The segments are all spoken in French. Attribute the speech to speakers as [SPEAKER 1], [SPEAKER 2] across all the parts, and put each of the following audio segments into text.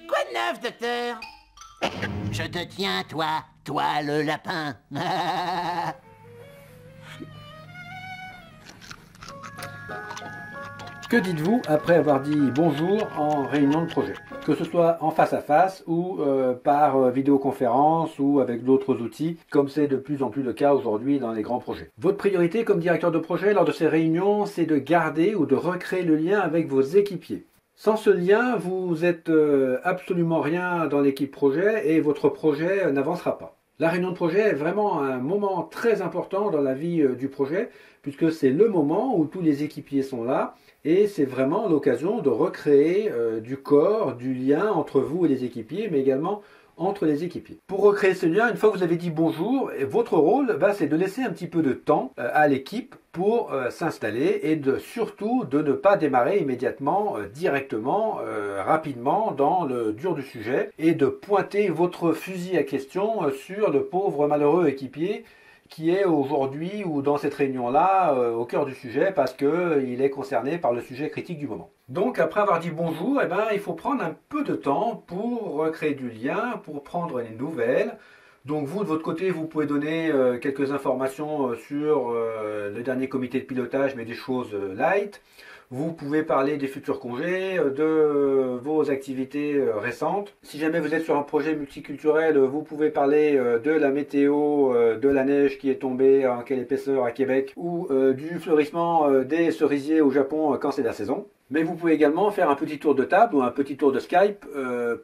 [SPEAKER 1] Quoi de neuf, docteur? Je te tiens, toi le lapin.
[SPEAKER 2] Que dites-vous après avoir dit bonjour en réunion de projet? Que ce soit en face à face ou par vidéoconférence ou avec d'autres outils, comme c'est de plus en plus le cas aujourd'hui dans les grands projets. Votre priorité comme directeur de projet lors de ces réunions, c'est de garder ou de recréer le lien avec vos équipiers. Sans ce lien, vous êtes absolument rien dans l'équipe projet et votre projet n'avancera pas. La réunion de projet est vraiment un moment très important dans la vie du projet, puisque c'est le moment où tous les équipiers sont là, et c'est vraiment l'occasion de recréer du corps, du lien entre vous et les équipiers, mais également entre les équipiers. Pour recréer ce lien, une fois que vous avez dit bonjour, votre rôle, c'est de laisser un petit peu de temps à l'équipe pour s'installer et surtout de ne pas démarrer immédiatement, directement, rapidement dans le dur du sujet et de pointer votre fusil à question sur le pauvre malheureux équipier qui est aujourd'hui ou dans cette réunion-là au cœur du sujet parce qu'il est concerné par le sujet critique du moment. Donc après avoir dit bonjour, il faut prendre un peu de temps pour recréer du lien, pour prendre les nouvelles. Donc vous, de votre côté, vous pouvez donner quelques informations sur le dernier comité de pilotage, mais des choses light. Vous pouvez parler des futurs congés, de vos activités récentes. Si jamais vous êtes sur un projet multiculturel, vous pouvez parler de la météo, de la neige qui est tombée en quelle épaisseur à Québec, ou du fleurissement des cerisiers au Japon quand c'est la saison. Mais vous pouvez également faire un petit tour de table ou un petit tour de Skype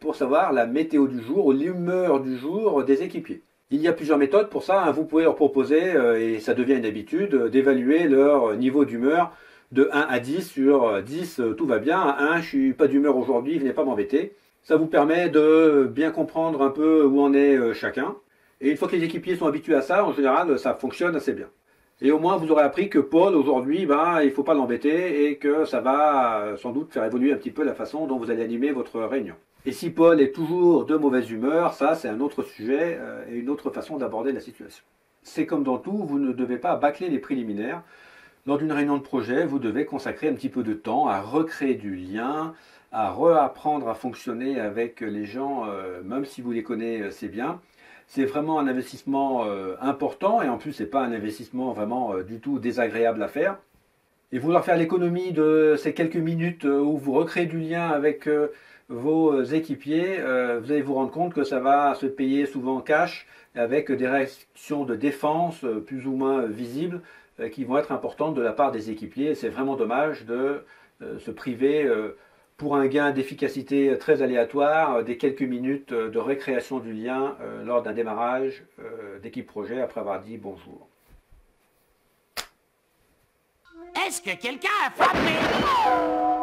[SPEAKER 2] pour savoir la météo du jour ou l'humeur du jour des équipiers. Il y a plusieurs méthodes pour ça. Vous pouvez leur proposer, et ça devient une habitude, d'évaluer leur niveau d'humeur de 1 à 10. Sur 10, tout va bien. À 1, je suis pas d'humeur aujourd'hui, venez pas m'embêter. Ça vous permet de bien comprendre un peu où en est chacun. Et une fois que les équipiers sont habitués à ça, en général, ça fonctionne assez bien. Et au moins, vous aurez appris que Paul, aujourd'hui, il ne faut pas l'embêter et que ça va sans doute faire évoluer un petit peu la façon dont vous allez animer votre réunion. Et si Paul est toujours de mauvaise humeur, ça, c'est un autre sujet et une autre façon d'aborder la situation. C'est comme dans tout, vous ne devez pas bâcler les préliminaires. Lors d'une réunion de projet, vous devez consacrer un petit peu de temps à recréer du lien, à réapprendre à fonctionner avec les gens, même si vous les connaissez bien. C'est vraiment un investissement important et en plus, ce n'est pas un investissement vraiment du tout désagréable à faire. Et vouloir faire l'économie de ces quelques minutes où vous recréez du lien avec vos équipiers, vous allez vous rendre compte que ça va se payer souvent en cash avec des réactions de défense plus ou moins visibles qui vont être importantes de la part des équipiers. C'est vraiment dommage de se priver pour un gain d'efficacité très aléatoire des quelques minutes de récréation du lien lors d'un démarrage d'équipe projet après avoir dit bonjour.
[SPEAKER 1] Est-ce que quelqu'un a frappé?